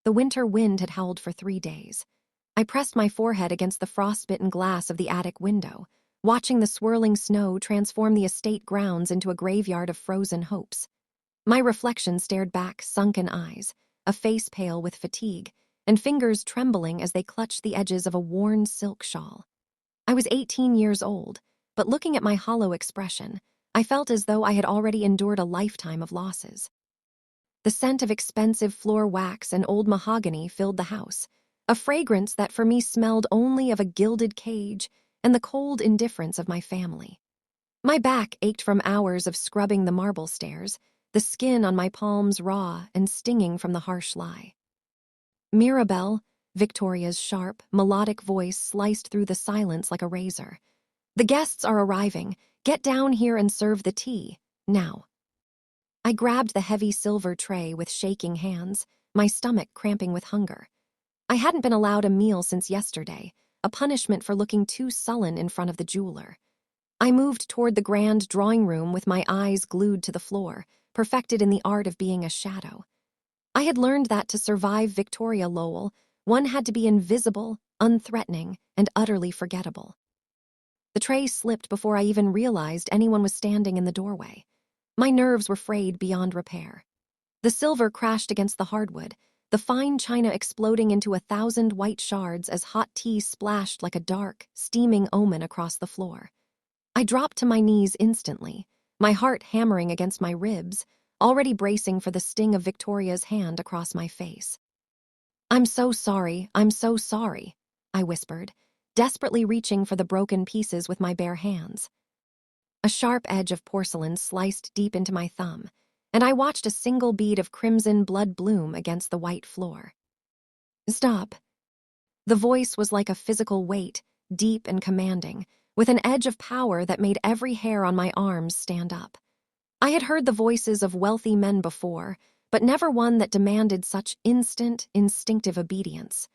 The winter wind had howled for 3 days. I pressed my forehead against the frostbitten glass of the attic window, watching the swirling snow transform the estate grounds into a graveyard of frozen hopes. My reflection stared back, sunken eyes, a face pale with fatigue, and fingers trembling as they clutched the edges of a worn silk shawl. I was 18 years old, but looking at my hollow expression, I felt as though I had already endured a lifetime of losses. The scent of expensive floor wax and old mahogany filled the house, a fragrance that for me smelled only of a gilded cage and the cold indifference of my family. My back ached from hours of scrubbing the marble stairs, the skin on my palms raw and stinging from the harsh lie. Mirabel, Victoria's sharp, melodic voice sliced through the silence like a razor. "The guests are arriving. Get down here and serve the tea, now." I grabbed the heavy silver tray with shaking hands, my stomach cramping with hunger. I hadn't been allowed a meal since yesterday, a punishment for looking too sullen in front of the jeweler. I moved toward the grand drawing room with my eyes glued to the floor, perfected in the art of being a shadow. I had learned that to survive Victoria Lowell, one had to be invisible, unthreatening, and utterly forgettable. The tray slipped before I even realized anyone was standing in the doorway. My nerves were frayed beyond repair. The silver crashed against the hardwood, the fine china exploding into 1,000 white shards as hot tea splashed like a dark, steaming omen across the floor. I dropped to my knees instantly, my heart hammering against my ribs, already bracing for the sting of Victoria's hand across my face. I'm so sorry," I whispered, desperately reaching for the broken pieces with my bare hands. A sharp edge of porcelain sliced deep into my thumb, and I watched a single bead of crimson blood bloom against the white floor. "Stop." The voice was like a physical weight, deep and commanding, with an edge of power that made every hair on my arms stand up. I had heard the voices of wealthy men before, but never one that demanded such instant, instinctive obedience.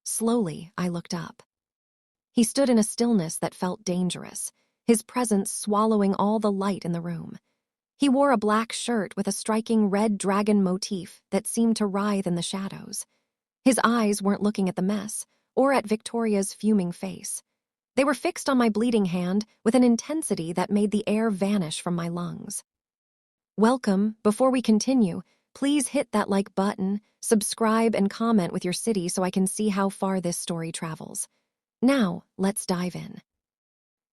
Slowly, I looked up. He stood in a stillness that felt dangerous, his presence swallowing all the light in the room. He wore a black shirt with a striking red dragon motif that seemed to writhe in the shadows. His eyes weren't looking at the mess, or at Victoria's fuming face. They were fixed on my bleeding hand with an intensity that made the air vanish from my lungs. "Welcome. Before we continue, please hit that like button, subscribe, and comment with your city so I can see how far this story travels. Now, let's dive in."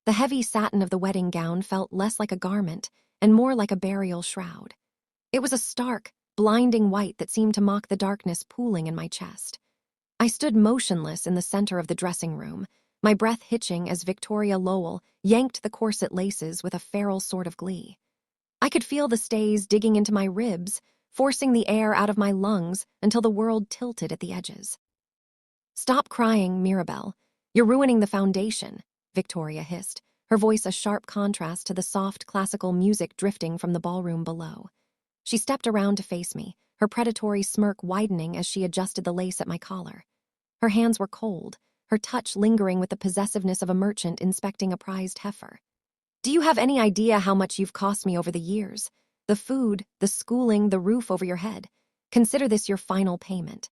The heavy satin of the wedding gown felt less like a garment and more like a burial shroud. It was a stark, blinding white that seemed to mock the darkness pooling in my chest. I stood motionless in the center of the dressing room, my breath hitching as Victoria Lowell yanked the corset laces with a feral sort of glee. I could feel the stays digging into my ribs, forcing the air out of my lungs until the world tilted at the edges. "Stop crying, Mirabel. You're ruining the foundation," Victoria hissed, her voice a sharp contrast to the soft classical music drifting from the ballroom below. She stepped around to face me, her predatory smirk widening as she adjusted the lace at my collar. Her hands were cold, her touch lingering with the possessiveness of a merchant inspecting a prized heifer. "Do you have any idea how much you've cost me over the years? The food, the schooling, the roof over your head. Consider this your final payment.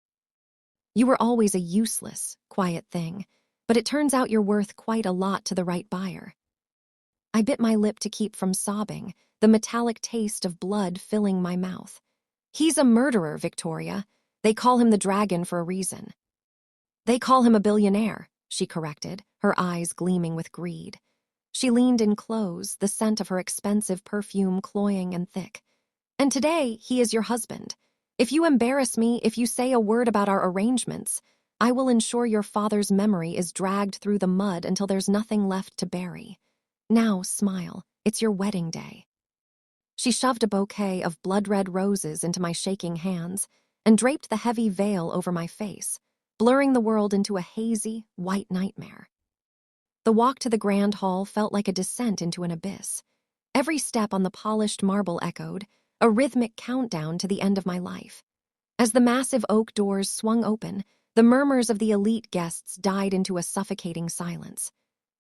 You were always a useless, quiet thing, but it turns out you're worth quite a lot to the right buyer." I bit my lip to keep from sobbing, the metallic taste of blood filling my mouth. "He's a murderer, Victoria. They call him the dragon for a reason." "They call him a billionaire," she corrected, her eyes gleaming with greed. She leaned in close, the scent of her expensive perfume cloying and thick. "And today, he is your husband. If you embarrass me, if you say a word about our arrangements, I will ensure your father's memory is dragged through the mud until there's nothing left to bury. Now, smile. It's your wedding day." She shoved a bouquet of blood-red roses into my shaking hands and draped the heavy veil over my face, blurring the world into a hazy, white nightmare. The walk to the grand hall felt like a descent into an abyss. Every step on the polished marble echoed, a rhythmic countdown to the end of my life. As the massive oak doors swung open, the murmurs of the elite guests died into a suffocating silence.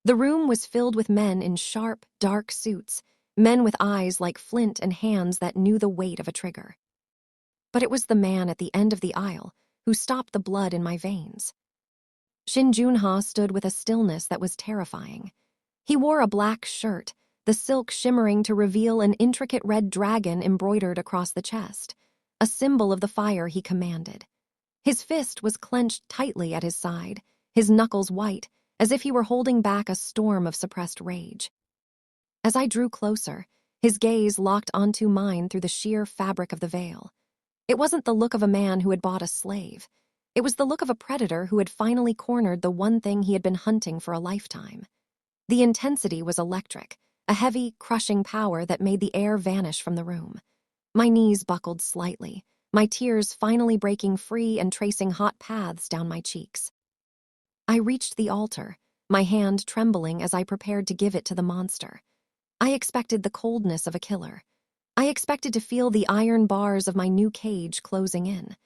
The room was filled with men in sharp, dark suits, men with eyes like flint and hands that knew the weight of a trigger. But it was the man at the end of the aisle, who stopped the blood in my veins. Shin Joon-Ha stood with a stillness that was terrifying. He wore a black shirt, the silk shimmering to reveal an intricate red dragon embroidered across the chest, a symbol of the fire he commanded. His fist was clenched tightly at his side, his knuckles white, as if he were holding back a storm of suppressed rage. As I drew closer, his gaze locked onto mine through the sheer fabric of the veil. It wasn't the look of a man who had bought a slave. It was the look of a predator who had finally cornered the one thing he had been hunting for a lifetime. The intensity was electric, a heavy, crushing power that made the air vanish from the room. My knees buckled slightly, my tears finally breaking free and tracing hot paths down my cheeks. I reached the altar, my hand trembling as I prepared to give it to the monster. I expected the coldness of a killer. I expected to feel the iron bars of my new cage closing in.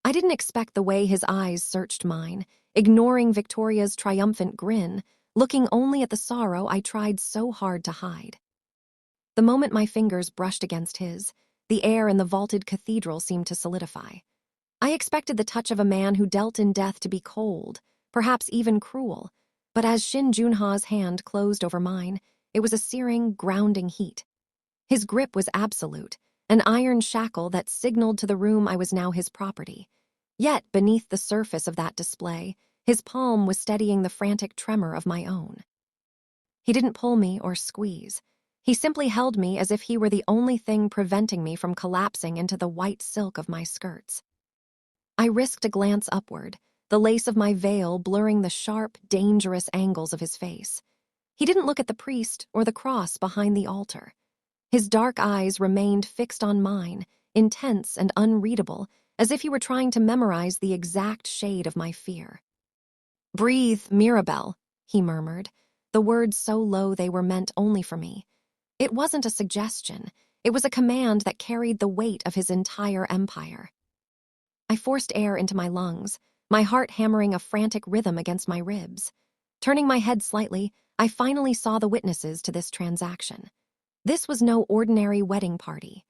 I didn't expect the way his eyes searched mine, ignoring Victoria's triumphant grin, looking only at the sorrow I tried so hard to hide. The moment my fingers brushed against his, the air in the vaulted cathedral seemed to solidify. I expected the touch of a man who dealt in death to be cold, perhaps even cruel, but as Shin Joon-Ha's hand closed over mine, it was a searing, grounding heat. His grip was absolute, an iron shackle that signaled to the room I was now his property. Yet, beneath the surface of that display, his palm was steadying the frantic tremor of my own. He didn't pull me or squeeze. He simply held me as if he were the only thing preventing me from collapsing into the white silk of my skirts. I risked a glance upward, the lace of my veil blurring the sharp, dangerous angles of his face. He didn't look at the priest or the cross behind the altar. His dark eyes remained fixed on mine, intense and unreadable, as if he were trying to memorize the exact shade of my fear. "Breathe, Mirabel," he murmured, the words so low they were meant only for me. It wasn't a suggestion. It was a command that carried the weight of his entire empire. I forced air into my lungs, my heart hammering a frantic rhythm against my ribs. Turning my head slightly, I finally saw the witnesses to this transaction. This was no ordinary wedding party.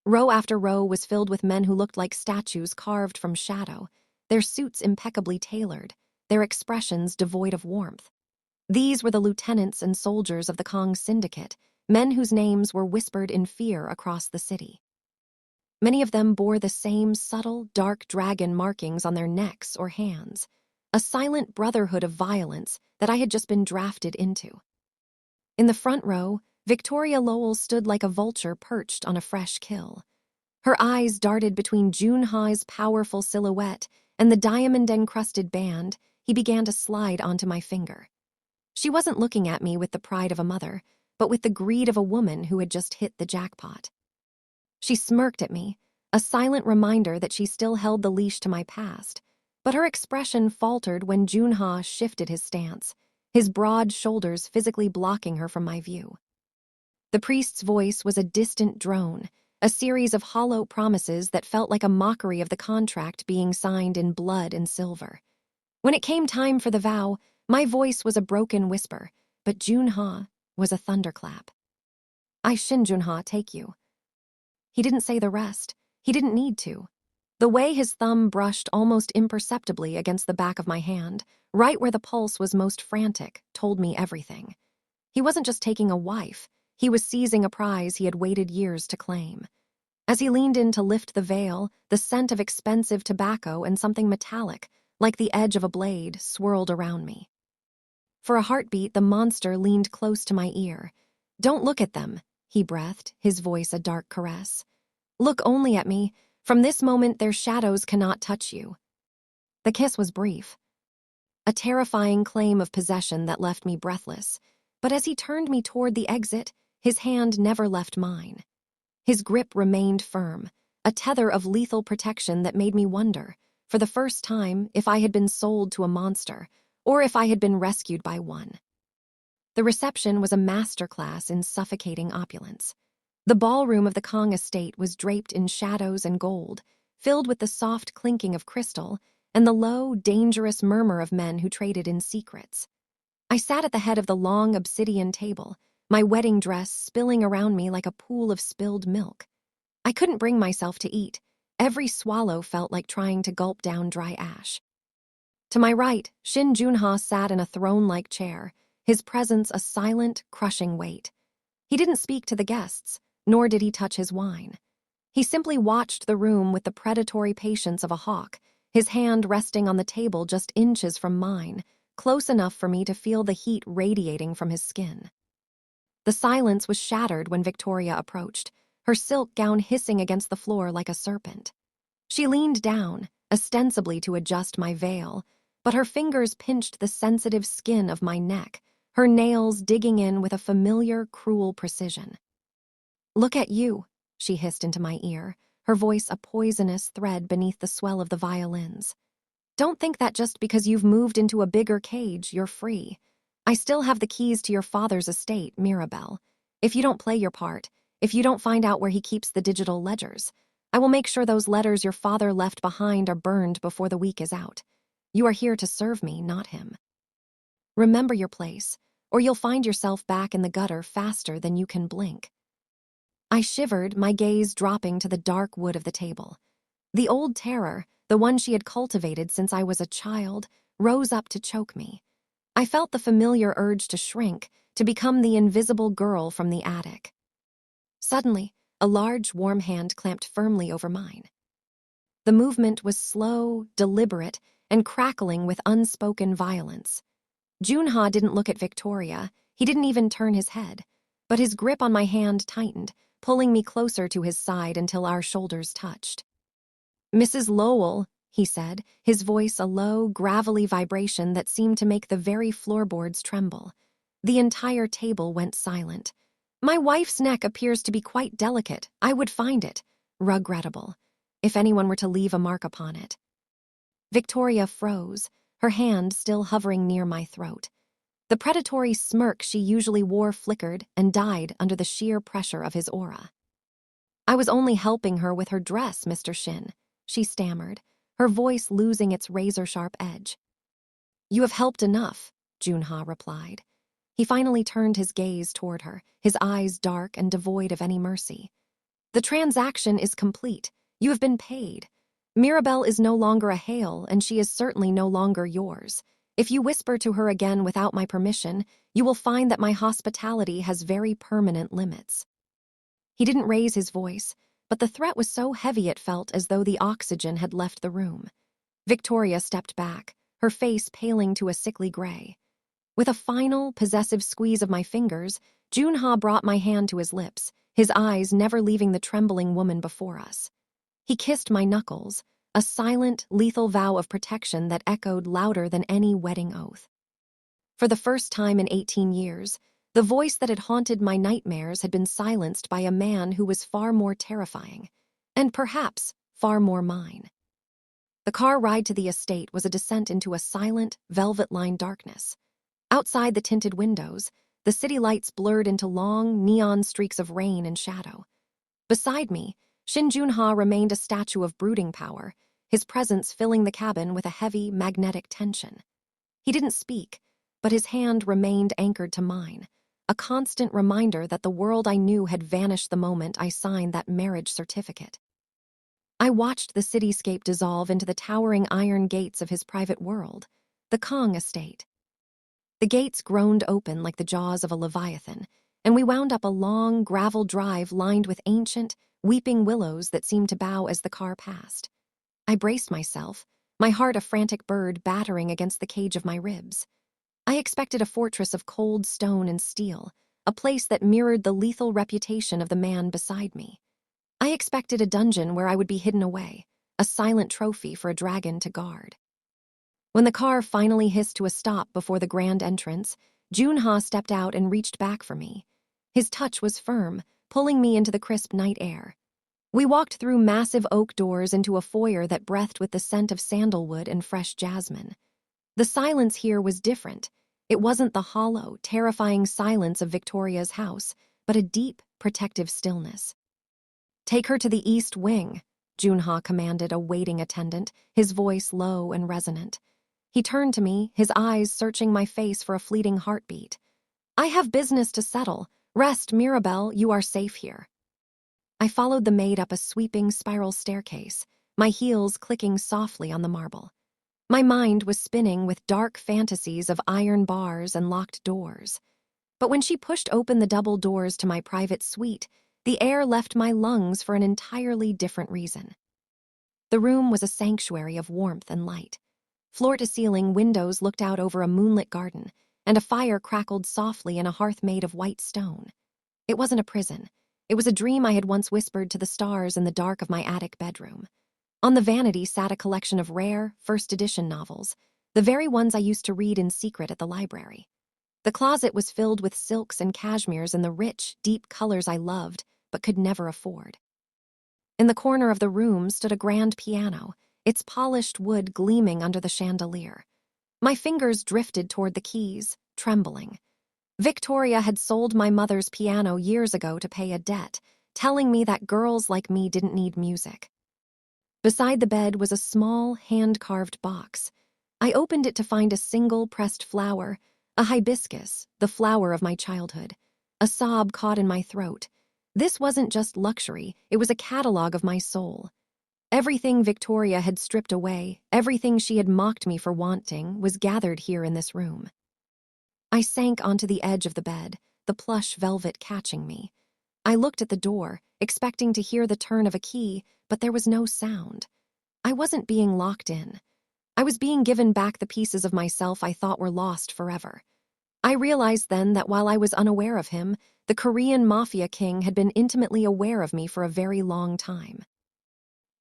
Row after row was filled with men who looked like statues carved from shadow, their suits impeccably tailored, their expressions devoid of warmth. These were the lieutenants and soldiers of the Kong Syndicate, men whose names were whispered in fear across the city. Many of them bore the same subtle, dark dragon markings on their necks or hands, a silent brotherhood of violence that I had just been drafted into. In the front row, Victoria Lowell stood like a vulture perched on a fresh kill. Her eyes darted between Joon-Ha's powerful silhouette and the diamond-encrusted band he began to slide onto my finger. She wasn't looking at me with the pride of a mother, but with the greed of a woman who had just hit the jackpot. She smirked at me, a silent reminder that she still held the leash to my past, but her expression faltered when Joon-Ha shifted his stance, his broad shoulders physically blocking her from my view. The priest's voice was a distant drone, a series of hollow promises that felt like a mockery of the contract being signed in blood and silver. When it came time for the vow, my voice was a broken whisper, but Joon-Ha was a thunderclap. "I, Shin Joon-Ha, take you." He didn't say the rest. He didn't need to. The way his thumb brushed almost imperceptibly against the back of my hand, right where the pulse was most frantic, told me everything. He wasn't just taking a wife. He was seizing a prize he had waited years to claim. As he leaned in to lift the veil, the scent of expensive tobacco and something metallic, like the edge of a blade, swirled around me. For a heartbeat, the monster leaned close to my ear. "Don't look at them," he breathed, his voice a dark caress. "Look only at me. From this moment, their shadows cannot touch you." The kiss was brief, a terrifying claim of possession that left me breathless. But as he turned me toward the exit, his hand never left mine. His grip remained firm, a tether of lethal protection that made me wonder, for the first time, if I had been sold to a monster, or if I had been rescued by one. The reception was a masterclass in suffocating opulence. The ballroom of the Kong estate was draped in shadows and gold, filled with the soft clinking of crystal and the low, dangerous murmur of men who traded in secrets. I sat at the head of the long obsidian table, my wedding dress spilling around me like a pool of spilled milk. I couldn't bring myself to eat. Every swallow felt like trying to gulp down dry ash. To my right, Shin Joon-Ha sat in a throne-like chair, his presence a silent, crushing weight. He didn't speak to the guests, nor did he touch his wine. He simply watched the room with the predatory patience of a hawk, his hand resting on the table just inches from mine, close enough for me to feel the heat radiating from his skin. The silence was shattered when Victoria approached, her silk gown hissing against the floor like a serpent. She leaned down, ostensibly to adjust my veil, but her fingers pinched the sensitive skin of my neck, her nails digging in with a familiar, cruel precision. "Look at you," she hissed into my ear, her voice a poisonous thread beneath the swell of the violins. "Don't think that just because you've moved into a bigger cage, you're free. I still have the keys to your father's estate, Mirabel. If you don't play your part, if you don't find out where he keeps the digital ledgers, I will make sure those letters your father left behind are burned before the week is out. You are here to serve me, not him. Remember your place, or you'll find yourself back in the gutter faster than you can blink." I shivered, my gaze dropping to the dark wood of the table. The old terror, the one she had cultivated since I was a child, rose up to choke me. I felt the familiar urge to shrink, to become the invisible girl from the attic. Suddenly, a large, warm hand clamped firmly over mine. The movement was slow, deliberate, and crackling with unspoken violence. Joon-Ha didn't look at Victoria, he didn't even turn his head, but his grip on my hand tightened, pulling me closer to his side until our shoulders touched. "Mrs. Lowell," he said, his voice a low, gravelly vibration that seemed to make the very floorboards tremble. The entire table went silent. "My wife's neck appears to be quite delicate. I would find it regrettable if anyone were to leave a mark upon it." Victoria froze, her hand still hovering near my throat. The predatory smirk she usually wore flickered and died under the sheer pressure of his aura. "I was only helping her with her dress, Mr. Shin," she stammered, her voice losing its razor-sharp edge. "You have helped enough," Joon-Ha replied. He finally turned his gaze toward her, his eyes dark and devoid of any mercy. "The transaction is complete. You have been paid. Mirabel is no longer a Hale, and she is certainly no longer yours. If you whisper to her again without my permission, you will find that my hospitality has very permanent limits." He didn't raise his voice, but the threat was so heavy it felt as though the oxygen had left the room. Victoria stepped back, her face paling to a sickly gray. With a final, possessive squeeze of my fingers, Joon-Ha brought my hand to his lips, his eyes never leaving the trembling woman before us. He kissed my knuckles, a silent, lethal vow of protection that echoed louder than any wedding oath. For the first time in 18 years, the voice that had haunted my nightmares had been silenced by a man who was far more terrifying, and perhaps far more mine. The car ride to the estate was a descent into a silent, velvet-lined darkness. Outside the tinted windows, the city lights blurred into long, neon streaks of rain and shadow. Beside me, Shin Joon-Ha remained a statue of brooding power, his presence filling the cabin with a heavy, magnetic tension. He didn't speak, but his hand remained anchored to mine, a constant reminder that the world I knew had vanished the moment I signed that marriage certificate. I watched the cityscape dissolve into the towering iron gates of his private world, the Kong estate. The gates groaned open like the jaws of a leviathan, and we wound up a long, gravel drive lined with ancient, weeping willows that seemed to bow as the car passed. I braced myself, my heart a frantic bird battering against the cage of my ribs. I expected a fortress of cold stone and steel, a place that mirrored the lethal reputation of the man beside me. I expected a dungeon where I would be hidden away, a silent trophy for a dragon to guard. When the car finally hissed to a stop before the grand entrance, Joon-Ha stepped out and reached back for me. His touch was firm, pulling me into the crisp night air. We walked through massive oak doors into a foyer that breathed with the scent of sandalwood and fresh jasmine. The silence here was different. It wasn't the hollow, terrifying silence of Victoria's house, but a deep, protective stillness. "Take her to the east wing," Joon-Ha commanded a waiting attendant, his voice low and resonant. He turned to me, his eyes searching my face for a fleeting heartbeat. "I have business to settle. Rest, Mirabel, you are safe here." I followed the maid up a sweeping spiral staircase, my heels clicking softly on the marble. My mind was spinning with dark fantasies of iron bars and locked doors. But when she pushed open the double doors to my private suite, the air left my lungs for an entirely different reason. The room was a sanctuary of warmth and light. Floor-to-ceiling windows looked out over a moonlit garden, and a fire crackled softly in a hearth made of white stone. It wasn't a prison. It was a dream I had once whispered to the stars in the dark of my attic bedroom. On the vanity sat a collection of rare, first-edition novels, the very ones I used to read in secret at the library. The closet was filled with silks and cashmeres in the rich, deep colors I loved, but could never afford. In the corner of the room stood a grand piano, its polished wood gleaming under the chandelier. My fingers drifted toward the keys, trembling. Victoria had sold my mother's piano years ago to pay a debt, telling me that girls like me didn't need music. Beside the bed was a small, hand-carved box. I opened it to find a single pressed flower, a hibiscus, the flower of my childhood. A sob caught in my throat. This wasn't just luxury, it was a catalog of my soul. Everything Victoria had stripped away, everything she had mocked me for wanting, was gathered here in this room. I sank onto the edge of the bed, the plush velvet catching me. I looked at the door, expecting to hear the turn of a key, but there was no sound. I wasn't being locked in. I was being given back the pieces of myself I thought were lost forever. I realized then that while I was unaware of him, the Korean Mafia king had been intimately aware of me for a very long time.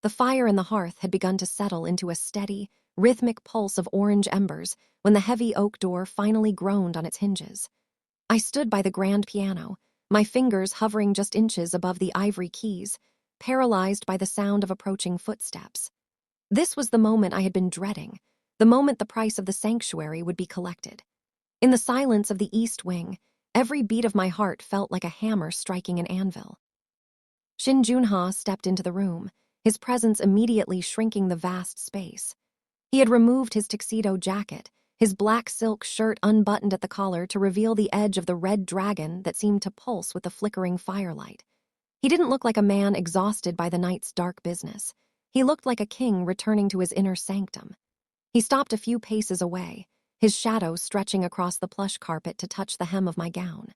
The fire in the hearth had begun to settle into a steady, rhythmic pulse of orange embers when the heavy oak door finally groaned on its hinges. I stood by the grand piano, my fingers hovering just inches above the ivory keys, paralyzed by the sound of approaching footsteps. This was the moment I had been dreading, the moment the price of the sanctuary would be collected. In the silence of the east wing, every beat of my heart felt like a hammer striking an anvil. Shin Joon-Ha stepped into the room, his presence immediately shrinking the vast space. He had removed his tuxedo jacket, his black silk shirt unbuttoned at the collar to reveal the edge of the red dragon that seemed to pulse with the flickering firelight. He didn't look like a man exhausted by the night's dark business. He looked like a king returning to his inner sanctum. He stopped a few paces away, his shadow stretching across the plush carpet to touch the hem of my gown.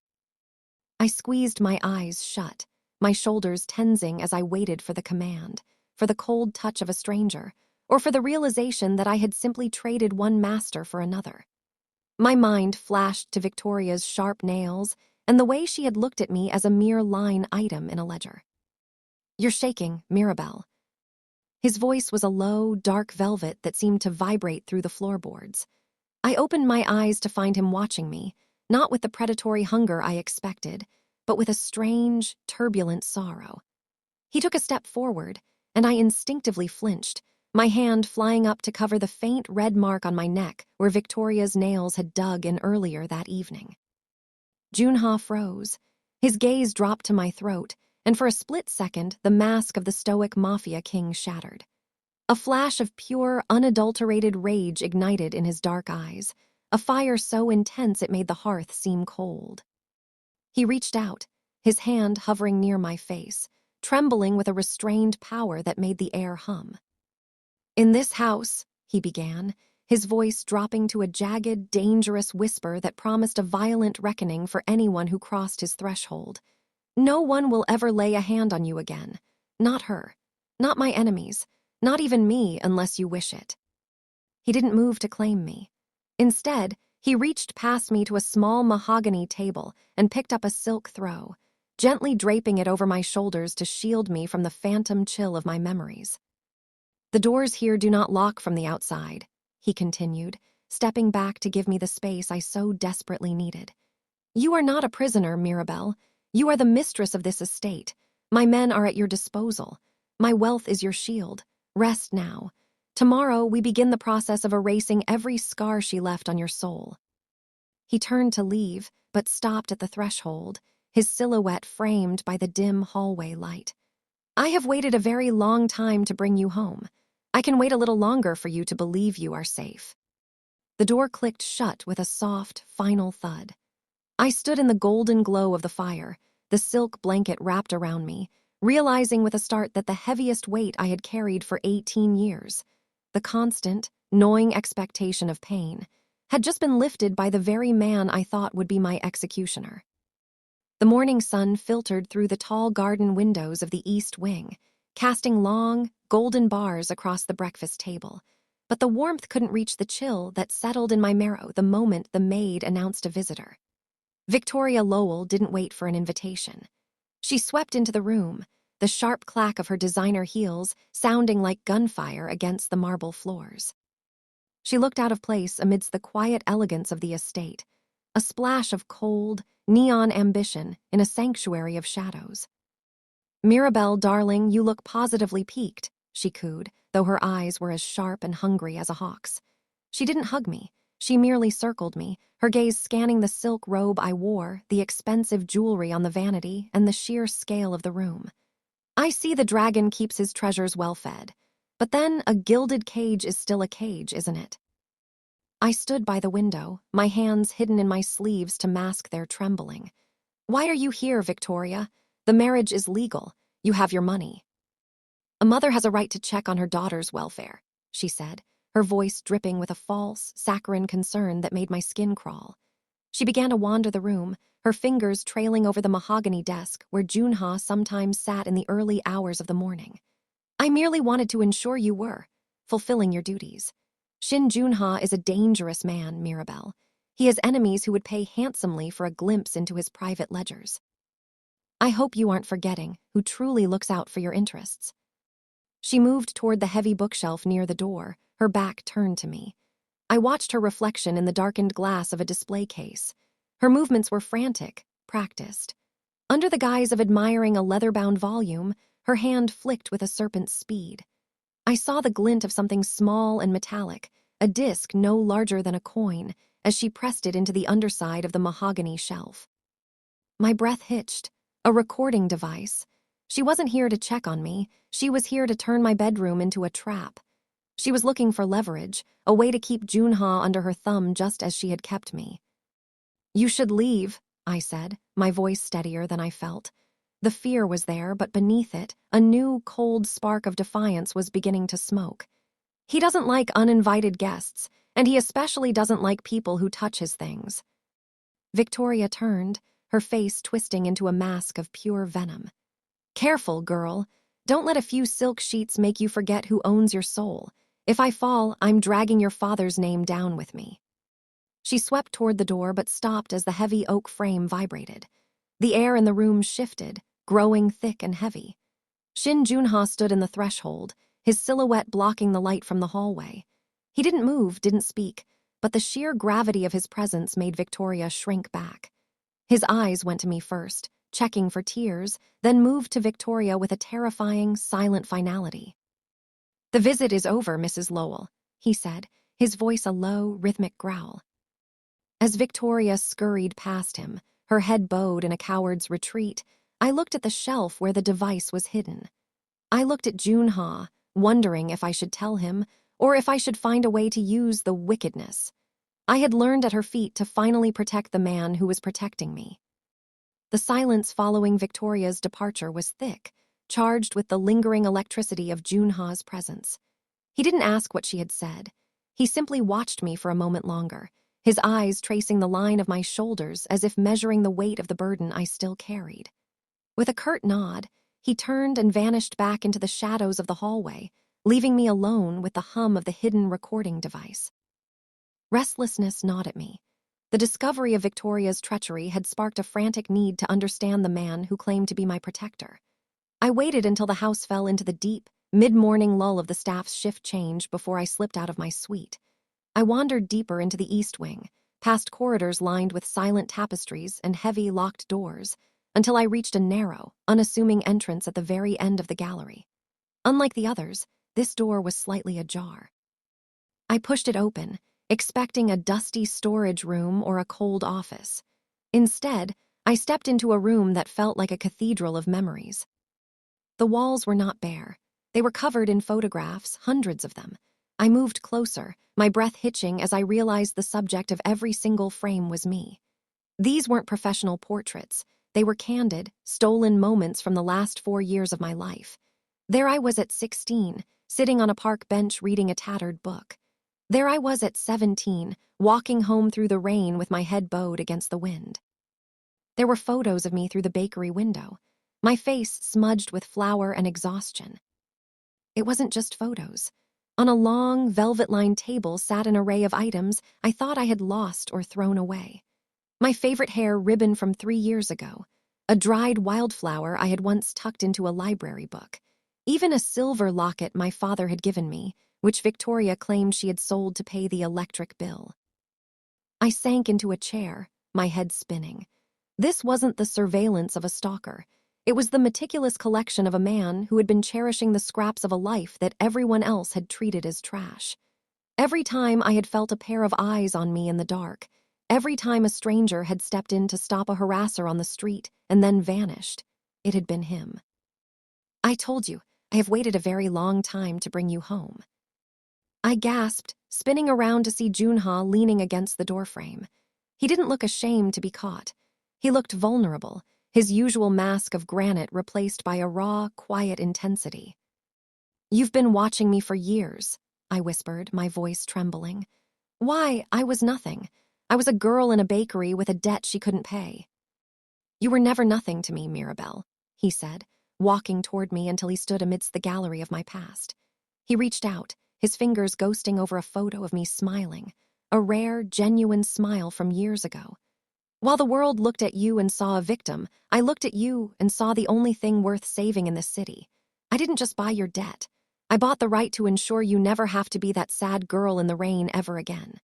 I squeezed my eyes shut, my shoulders tensing as I waited for the command, for the cold touch of a stranger, or for the realization that I had simply traded one master for another. My mind flashed to Victoria's sharp nails and the way she had looked at me as a mere line item in a ledger. "You're shaking, Mirabel." His voice was a low, dark velvet that seemed to vibrate through the floorboards. I opened my eyes to find him watching me, not with the predatory hunger I expected, but with a strange, turbulent sorrow. He took a step forward, and I instinctively flinched, my hand flying up to cover the faint red mark on my neck where Victoria's nails had dug in earlier that evening. Joon-Ha froze. His gaze dropped to my throat, and for a split second, the mask of the stoic Mafia king shattered. A flash of pure, unadulterated rage ignited in his dark eyes, a fire so intense it made the hearth seem cold. He reached out, his hand hovering near my face, trembling with a restrained power that made the air hum. "In this house," he began, his voice dropping to a jagged, dangerous whisper that promised a violent reckoning for anyone who crossed his threshold, "no one will ever lay a hand on you again. Not her. Not my enemies. Not even me, unless you wish it." He didn't move to claim me. Instead, he reached past me to a small mahogany table and picked up a silk throw, gently draping it over my shoulders to shield me from the phantom chill of my memories. "The doors here do not lock from the outside," he continued, stepping back to give me the space I so desperately needed. "You are not a prisoner, Mirabel. You are the mistress of this estate. My men are at your disposal. My wealth is your shield. Rest now. Tomorrow, we begin the process of erasing every scar she left on your soul." He turned to leave, but stopped at the threshold, his silhouette framed by the dim hallway light. "I have waited a very long time to bring you home. I can wait a little longer for you to believe you are safe." The door clicked shut with a soft, final thud. I stood in the golden glow of the fire, the silk blanket wrapped around me, realizing with a start that the heaviest weight I had carried for 18 years, the constant, gnawing expectation of pain, had just been lifted by the very man I thought would be my executioner. The morning sun filtered through the tall garden windows of the east wing, casting long, golden bars across the breakfast table, but the warmth couldn't reach the chill that settled in my marrow the moment the maid announced a visitor. Victoria Lowell didn't wait for an invitation. She swept into the room, the sharp clack of her designer heels sounding like gunfire against the marble floors. She looked out of place amidst the quiet elegance of the estate, a splash of cold, neon ambition in a sanctuary of shadows. "Mirabel, darling, you look positively piqued," she cooed, though her eyes were as sharp and hungry as a hawk's. She didn't hug me. She merely circled me, her gaze scanning the silk robe I wore, the expensive jewelry on the vanity, and the sheer scale of the room. "I see the dragon keeps his treasures well fed. But then a gilded cage is still a cage, isn't it?" I stood by the window, my hands hidden in my sleeves to mask their trembling. "Why are you here, Victoria? The marriage is legal. You have your money." "A mother has a right to check on her daughter's welfare," she said, her voice dripping with a false, saccharine concern that made my skin crawl. She began to wander the room, her fingers trailing over the mahogany desk where Joon-Ha sometimes sat in the early hours of the morning. "I merely wanted to ensure you were fulfilling your duties. Shin Joon-Ha is a dangerous man, Mirabel. He has enemies who would pay handsomely for a glimpse into his private ledgers. I hope you aren't forgetting who truly looks out for your interests." She moved toward the heavy bookshelf near the door, her back turned to me. I watched her reflection in the darkened glass of a display case. Her movements were frantic, practiced. Under the guise of admiring a leather-bound volume, her hand flicked with a serpent's speed. I saw the glint of something small and metallic, a disc no larger than a coin, as she pressed it into the underside of the mahogany shelf. My breath hitched. A recording device. She wasn't here to check on me. She was here to turn my bedroom into a trap. She was looking for leverage, a way to keep Joon-Ha under her thumb just as she had kept me. "You should leave," I said, my voice steadier than I felt. The fear was there, but beneath it, a new, cold spark of defiance was beginning to smoke. "He doesn't like uninvited guests, and he especially doesn't like people who touch his things." Victoria turned, her face twisting into a mask of pure venom. "Careful, girl. Don't let a few silk sheets make you forget who owns your soul. If I fall, I'm dragging your father's name down with me." She swept toward the door but stopped as the heavy oak frame vibrated. The air in the room shifted, growing thick and heavy. Shin Joon-Ha stood in the threshold, his silhouette blocking the light from the hallway. He didn't move, didn't speak, but the sheer gravity of his presence made Victoria shrink back. His eyes went to me first, checking for tears, then moved to Victoria with a terrifying, silent finality. "The visit is over, Mrs. Lowell," he said, his voice a low, rhythmic growl. As Victoria scurried past him, her head bowed in a coward's retreat, I looked at the shelf where the device was hidden. I looked at Joon-Ha, wondering if I should tell him, or if I should find a way to use the wickedness. I had learned at her feet to finally protect the man who was protecting me. The silence following Victoria's departure was thick, charged with the lingering electricity of Joon-Ha's presence. He didn't ask what she had said. He simply watched me for a moment longer, his eyes tracing the line of my shoulders as if measuring the weight of the burden I still carried. With a curt nod, he turned and vanished back into the shadows of the hallway, leaving me alone with the hum of the hidden recording device. Restlessness gnawed at me. The discovery of Victoria's treachery had sparked a frantic need to understand the man who claimed to be my protector. I waited until the house fell into the deep, mid-morning lull of the staff's shift change before I slipped out of my suite. I wandered deeper into the east wing, past corridors lined with silent tapestries and heavy locked doors, until I reached a narrow, unassuming entrance at the very end of the gallery. Unlike the others, this door was slightly ajar. I pushed it open, expecting a dusty storage room or a cold office. Instead, I stepped into a room that felt like a cathedral of memories. The walls were not bare. They were covered in photographs, hundreds of them. I moved closer, my breath hitching as I realized the subject of every single frame was me. These weren't professional portraits. They were candid, stolen moments from the last 4 years of my life. There I was at 16, sitting on a park bench reading a tattered book. There I was at 17, walking home through the rain with my head bowed against the wind. There were photos of me through the bakery window, my face smudged with flour and exhaustion. It wasn't just photos. On a long, velvet-lined table sat an array of items I thought I had lost or thrown away. My favorite hair ribbon from 3 years ago, a dried wildflower I had once tucked into a library book, even a silver locket my father had given me, which Victoria claimed she had sold to pay the electric bill. I sank into a chair, my head spinning. This wasn't the surveillance of a stalker. It was the meticulous collection of a man who had been cherishing the scraps of a life that everyone else had treated as trash. Every time I had felt a pair of eyes on me in the dark, every time a stranger had stepped in to stop a harasser on the street and then vanished, it had been him. "I told you, I have waited a very long time to bring you home." I gasped, spinning around to see Joon-Ha leaning against the doorframe. He didn't look ashamed to be caught. He looked vulnerable, his usual mask of granite replaced by a raw, quiet intensity. "You've been watching me for years," I whispered, my voice trembling. "Why, I was nothing. I was a girl in a bakery with a debt she couldn't pay." "You were never nothing to me, Mirabel," he said, walking toward me until he stood amidst the gallery of my past. He reached out, his fingers ghosting over a photo of me smiling, a rare, genuine smile from years ago. "While the world looked at you and saw a victim, I looked at you and saw the only thing worth saving in this city. I didn't just buy your debt. I bought the right to ensure you never have to be that sad girl in the rain ever again."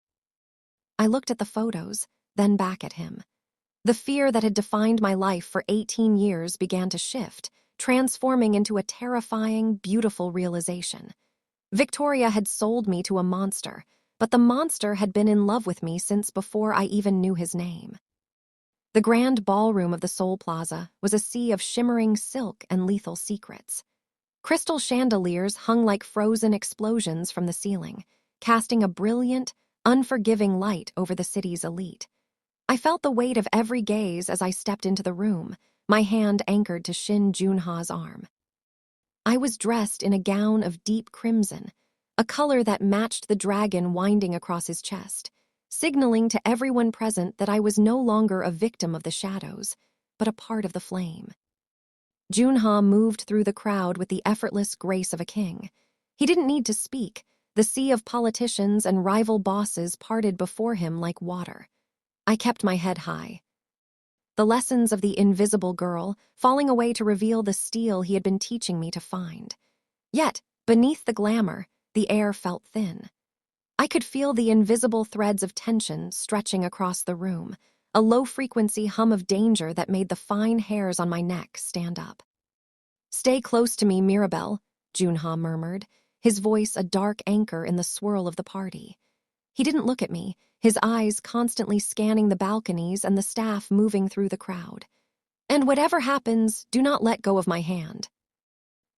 I looked at the photos, then back at him. The fear that had defined my life for 18 years began to shift, transforming into a terrifying, beautiful realization. Victoria had sold me to a monster, but the monster had been in love with me since before I even knew his name. The grand ballroom of the Seoul Plaza was a sea of shimmering silk and lethal secrets. Crystal chandeliers hung like frozen explosions from the ceiling, casting a brilliant, unforgiving light over the city's elite. I felt the weight of every gaze as I stepped into the room, my hand anchored to Shin Joon-Ha's arm. I was dressed in a gown of deep crimson, a color that matched the dragon winding across his chest, signaling to everyone present that I was no longer a victim of the shadows, but a part of the flame. Joon-Ha moved through the crowd with the effortless grace of a king. He didn't need to speak. The sea of politicians and rival bosses parted before him like water. I kept my head high. The lessons of the invisible girl, falling away to reveal the steel he had been teaching me to find. Yet, beneath the glamour, the air felt thin. I could feel the invisible threads of tension stretching across the room, a low-frequency hum of danger that made the fine hairs on my neck stand up. "Stay close to me, Mirabel," Joon-Ha murmured, his voice a dark anchor in the swirl of the party. He didn't look at me, his eyes constantly scanning the balconies and the staff moving through the crowd. "And whatever happens, do not let go of my hand."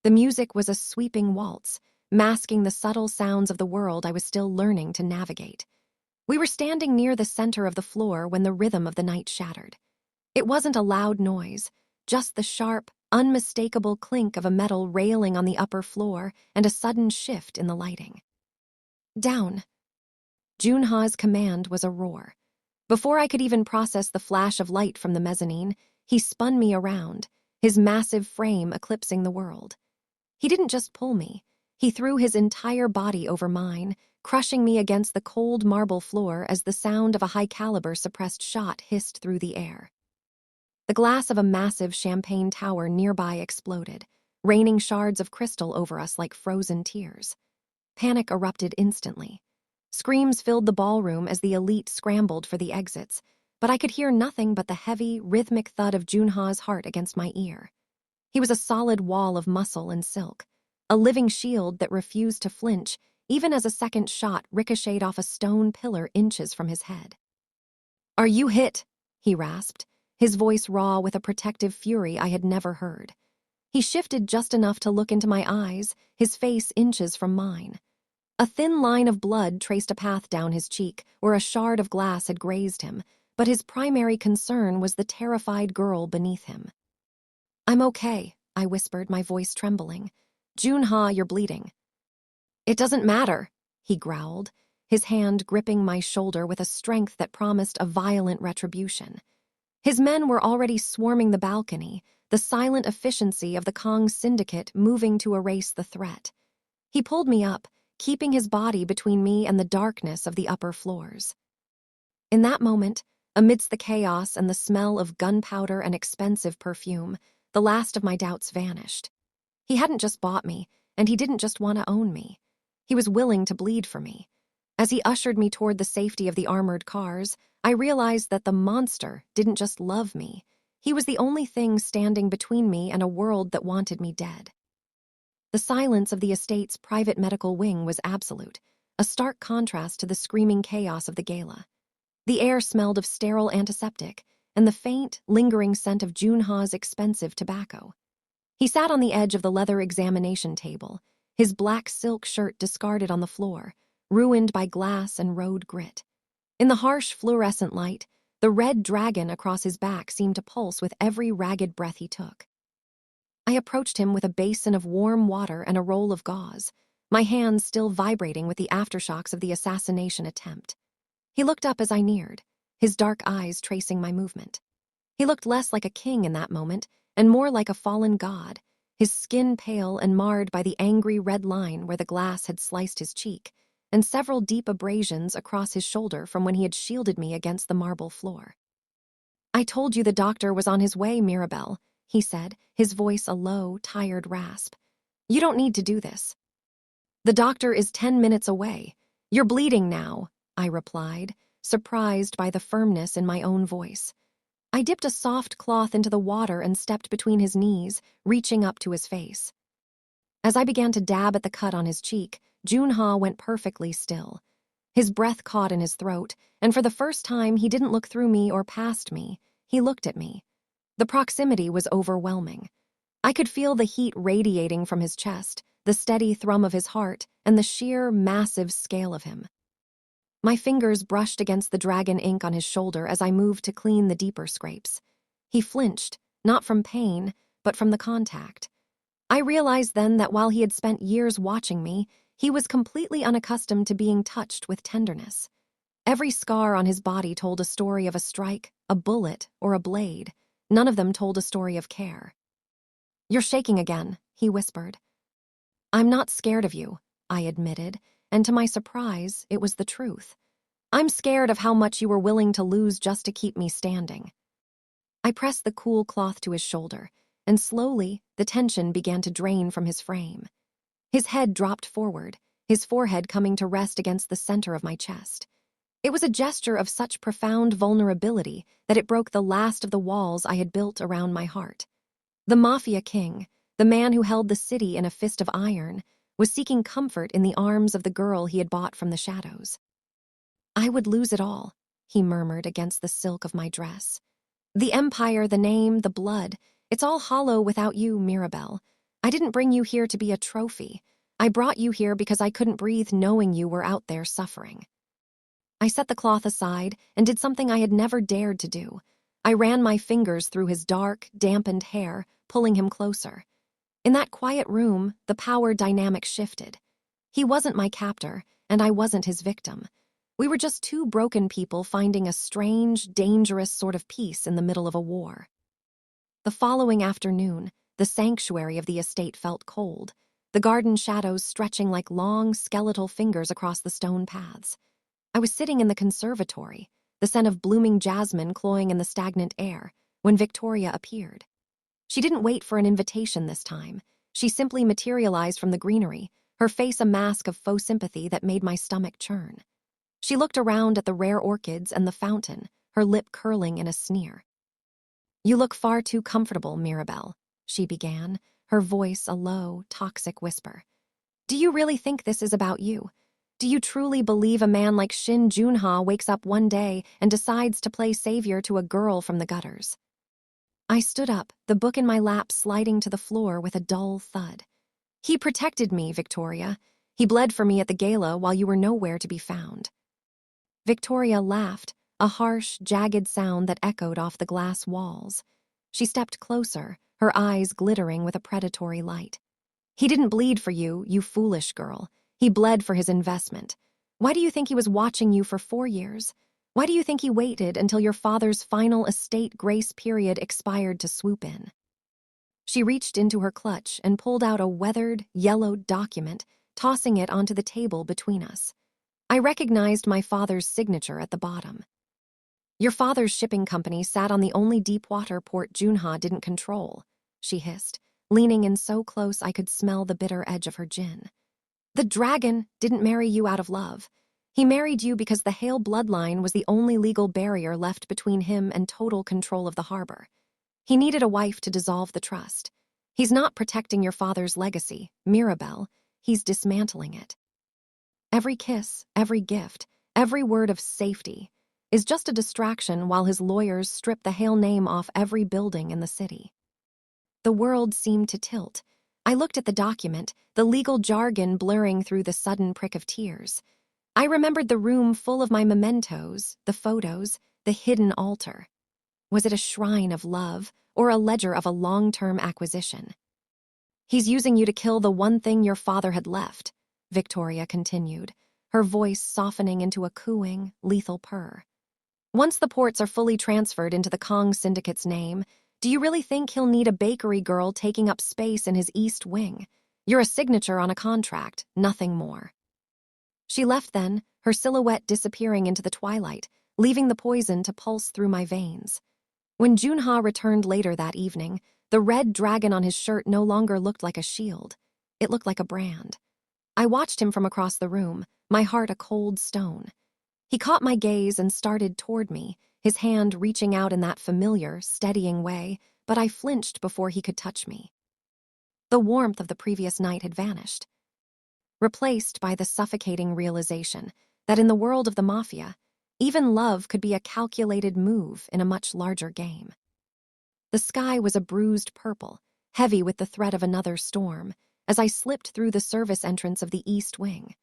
The music was a sweeping waltz, masking the subtle sounds of the world I was still learning to navigate. We were standing near the center of the floor when the rhythm of the night shattered. It wasn't a loud noise, just the sharp, unmistakable clink of a metal railing on the upper floor and a sudden shift in the lighting. "Down." Joon-Ha's command was a roar. Before I could even process the flash of light from the mezzanine, he spun me around, his massive frame eclipsing the world. He didn't just pull me. He threw his entire body over mine, crushing me against the cold marble floor as the sound of a high-caliber suppressed shot hissed through the air. The glass of a massive champagne tower nearby exploded, raining shards of crystal over us like frozen tears. Panic erupted instantly. Screams filled the ballroom as the elite scrambled for the exits, but I could hear nothing but the heavy, rhythmic thud of Joon-Ha's heart against my ear. He was a solid wall of muscle and silk, a living shield that refused to flinch, even as a second shot ricocheted off a stone pillar inches from his head. "Are you hit?" he rasped, his voice raw with a protective fury I had never heard. He shifted just enough to look into my eyes, his face inches from mine. A thin line of blood traced a path down his cheek where a shard of glass had grazed him, but his primary concern was the terrified girl beneath him. "I'm okay," I whispered, my voice trembling. "Joon-Ha, you're bleeding." "It doesn't matter," he growled, his hand gripping my shoulder with a strength that promised a violent retribution. His men were already swarming the balcony, the silent efficiency of the Kong Syndicate moving to erase the threat. He pulled me up, keeping his body between me and the darkness of the upper floors. In that moment, amidst the chaos and the smell of gunpowder and expensive perfume, the last of my doubts vanished. He hadn't just bought me, and he didn't just want to own me. He was willing to bleed for me. As he ushered me toward the safety of the armored cars, I realized that the monster didn't just love me. He was the only thing standing between me and a world that wanted me dead. The silence of the estate's private medical wing was absolute, a stark contrast to the screaming chaos of the gala. The air smelled of sterile antiseptic and the faint, lingering scent of Joon-Ha's expensive tobacco. He sat on the edge of the leather examination table, his black silk shirt discarded on the floor, ruined by glass and road grit. In the harsh fluorescent light, the red dragon across his back seemed to pulse with every ragged breath he took. I approached him with a basin of warm water and a roll of gauze, my hands still vibrating with the aftershocks of the assassination attempt. He looked up as I neared, his dark eyes tracing my movement. He looked less like a king in that moment and more like a fallen god, his skin pale and marred by the angry red line where the glass had sliced his cheek, and several deep abrasions across his shoulder from when he had shielded me against the marble floor. "I told you the doctor was on his way, Mirabel," he said, his voice a low, tired rasp. "You don't need to do this." "The doctor is 10 minutes away. You're bleeding now," I replied, surprised by the firmness in my own voice. I dipped a soft cloth into the water and stepped between his knees, reaching up to his face. As I began to dab at the cut on his cheek, Joon-Ha went perfectly still. His breath caught in his throat, and for the first time he didn't look through me or past me. He looked at me. The proximity was overwhelming. I could feel the heat radiating from his chest, the steady thrum of his heart, and the sheer, massive scale of him. My fingers brushed against the dragon ink on his shoulder as I moved to clean the deeper scrapes. He flinched, not from pain, but from the contact. I realized then that while he had spent years watching me, he was completely unaccustomed to being touched with tenderness. Every scar on his body told a story of a strike, a bullet, or a blade. None of them told a story of care. "You're shaking again," he whispered. "I'm not scared of you," I admitted, and to my surprise, it was the truth. "I'm scared of how much you were willing to lose just to keep me standing." I pressed the cool cloth to his shoulder, and slowly, the tension began to drain from his frame. His head dropped forward, his forehead coming to rest against the center of my chest. It was a gesture of such profound vulnerability that it broke the last of the walls I had built around my heart. The Mafia king, the man who held the city in a fist of iron, was seeking comfort in the arms of the girl he had bought from the shadows. "I would lose it all," he murmured against the silk of my dress. "The empire, the name, the blood, it's all hollow without you, Mirabel. I didn't bring you here to be a trophy. I brought you here because I couldn't breathe knowing you were out there suffering." I set the cloth aside and did something I had never dared to do. I ran my fingers through his dark, dampened hair, pulling him closer. In that quiet room, the power dynamic shifted. He wasn't my captor, and I wasn't his victim. We were just two broken people finding a strange, dangerous sort of peace in the middle of a war. The following afternoon, the sanctuary of the estate felt cold, the garden shadows stretching like long, skeletal fingers across the stone paths. I was sitting in the conservatory, the scent of blooming jasmine cloying in the stagnant air, when Victoria appeared. She didn't wait for an invitation this time. She simply materialized from the greenery, her face a mask of faux sympathy that made my stomach churn. She looked around at the rare orchids and the fountain, her lip curling in a sneer. "You look far too comfortable, Mirabel," she began, her voice a low, toxic whisper. "Do you really think this is about you? Do you truly believe a man like Shin Joon-Ha wakes up one day and decides to play savior to a girl from the gutters?" I stood up, the book in my lap sliding to the floor with a dull thud. "He protected me, Victoria. He bled for me at the gala while you were nowhere to be found." Victoria laughed, a harsh, jagged sound that echoed off the glass walls. She stepped closer, her eyes glittering with a predatory light. "He didn't bleed for you, you foolish girl. He bled for his investment. Why do you think he was watching you for 4 years? Why do you think he waited until your father's final estate grace period expired to swoop in?" She reached into her clutch and pulled out a weathered, yellowed document, tossing it onto the table between us. I recognized my father's signature at the bottom. "Your father's shipping company sat on the only deep-water port Joon-Ha didn't control," she hissed, leaning in so close I could smell the bitter edge of her gin. "The dragon didn't marry you out of love. He married you because the Hale bloodline was the only legal barrier left between him and total control of the harbor. He needed a wife to dissolve the trust. He's not protecting your father's legacy, Mirabel. He's dismantling it. Every kiss, every gift, every word of safety is just a distraction while his lawyers strip the Hale name off every building in the city." The world seemed to tilt. I looked at the document, the legal jargon blurring through the sudden prick of tears. I remembered the room full of my mementos, the photos, the hidden altar. Was it a shrine of love or a ledger of a long-term acquisition? "He's using you to kill the one thing your father had left," Victoria continued, her voice softening into a cooing, lethal purr. "Once the ports are fully transferred into the Kong Syndicate's name, do you really think he'll need a bakery girl taking up space in his East Wing? You're a signature on a contract, nothing more." She left then, her silhouette disappearing into the twilight, leaving the poison to pulse through my veins. When Joon-Ha returned later that evening, the red dragon on his shirt no longer looked like a shield. It looked like a brand. I watched him from across the room, my heart a cold stone. He caught my gaze and started toward me, his hand reaching out in that familiar, steadying way, but I flinched before he could touch me. The warmth of the previous night had vanished, replaced by the suffocating realization that in the world of the Mafia, even love could be a calculated move in a much larger game. The sky was a bruised purple, heavy with the threat of another storm, as I slipped through the service entrance of the East Wing.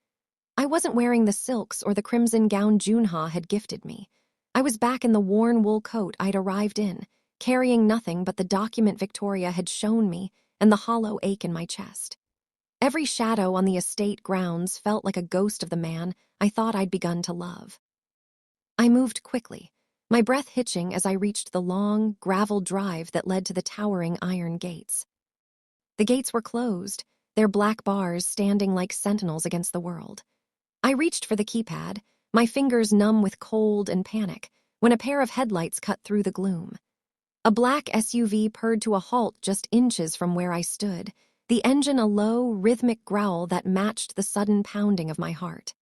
I wasn't wearing the silks or the crimson gown Joon-Ha had gifted me. I was back in the worn wool coat I'd arrived in, carrying nothing but the document Victoria had shown me and the hollow ache in my chest. Every shadow on the estate grounds felt like a ghost of the man I thought I'd begun to love. I moved quickly, my breath hitching as I reached the long, gravel drive that led to the towering iron gates. The gates were closed, their black bars standing like sentinels against the world. I reached for the keypad, my fingers numb with cold and panic, when a pair of headlights cut through the gloom. A black SUV purred to a halt just inches from where I stood, the engine a low, rhythmic growl that matched the sudden pounding of my heart.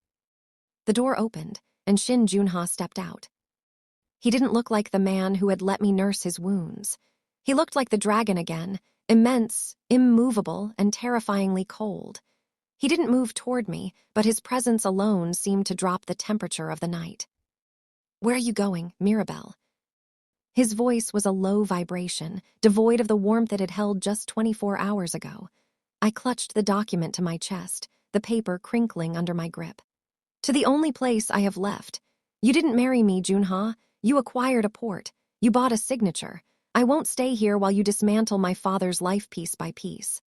The door opened, and Shin Joon-Ha stepped out. He didn't look like the man who had let me nurse his wounds. He looked like the dragon again, immense, immovable, and terrifyingly cold. He didn't move toward me, but his presence alone seemed to drop the temperature of the night. "Where are you going, Mirabel?" His voice was a low vibration, devoid of the warmth it had held just 24 hours ago. I clutched the document to my chest, the paper crinkling under my grip. "To the only place I have left. You didn't marry me, Joon-Ha. You acquired a port. You bought a signature. I won't stay here while you dismantle my father's life piece by piece."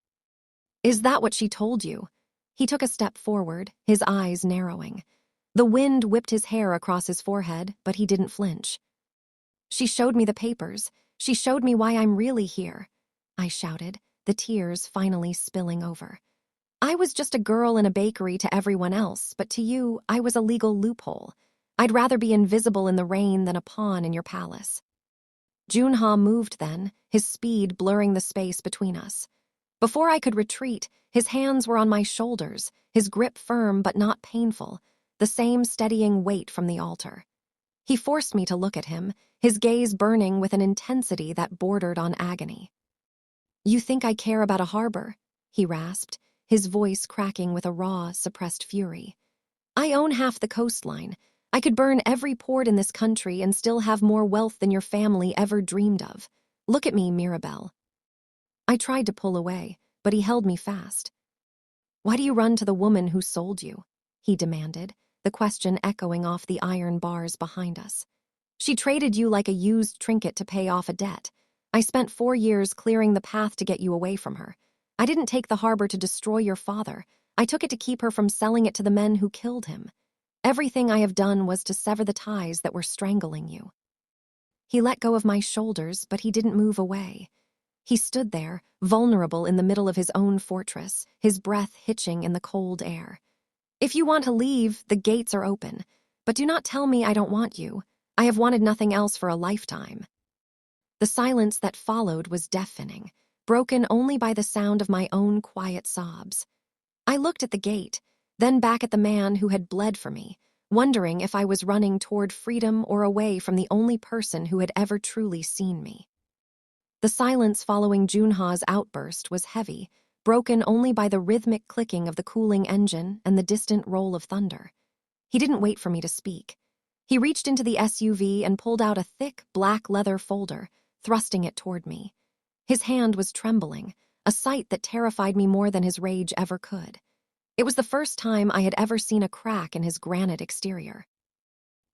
"Is that what she told you?" He took a step forward, his eyes narrowing. The wind whipped his hair across his forehead, but he didn't flinch. "She showed me the papers. She showed me why I'm really here," I shouted, the tears finally spilling over. "I was just a girl in a bakery to everyone else, but to you, I was a legal loophole. I'd rather be invisible in the rain than a pawn in your palace." Joon-Ha moved then, his speed blurring the space between us. Before I could retreat, his hands were on my shoulders, his grip firm but not painful, the same steadying weight from the altar. He forced me to look at him, his gaze burning with an intensity that bordered on agony. "You think I care about a harbor?" he rasped, his voice cracking with a raw, suppressed fury. "I own half the coastline. I could burn every port in this country and still have more wealth than your family ever dreamed of. Look at me, Mirabel." I tried to pull away, but he held me fast. "Why do you run to the woman who sold you?" he demanded, the question echoing off the iron bars behind us. She traded you like a used trinket to pay off a debt. I spent 4 years clearing the path to get you away from her. I didn't take the harbor to destroy your father. I took it to keep her from selling it to the men who killed him. Everything I have done was to sever the ties that were strangling you." He let go of my shoulders, but he didn't move away. He stood there, vulnerable in the middle of his own fortress, his breath hitching in the cold air. "If you want to leave, the gates are open. But do not tell me I don't want you. I have wanted nothing else for a lifetime." The silence that followed was deafening, broken only by the sound of my own quiet sobs. I looked at the gate, then back at the man who had bled for me, wondering if I was running toward freedom or away from the only person who had ever truly seen me. The silence following Joon-Ha's outburst was heavy, broken only by the rhythmic clicking of the cooling engine and the distant roll of thunder. He didn't wait for me to speak. He reached into the SUV and pulled out a thick, black leather folder, thrusting it toward me. His hand was trembling, a sight that terrified me more than his rage ever could. It was the first time I had ever seen a crack in his granite exterior.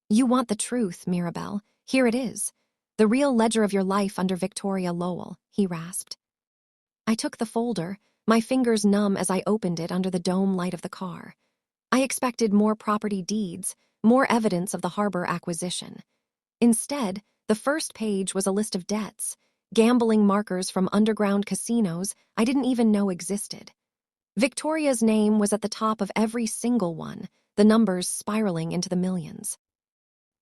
"You want the truth, Mirabel. Here it is. The real ledger of your life under Victoria Lowell," he rasped. I took the folder, my fingers numb as I opened it under the dome light of the car. I expected more property deeds, more evidence of the harbor acquisition. Instead, the first page was a list of debts, gambling markers from underground casinos I didn't even know existed. Victoria's name was at the top of every single one, the numbers spiraling into the millions.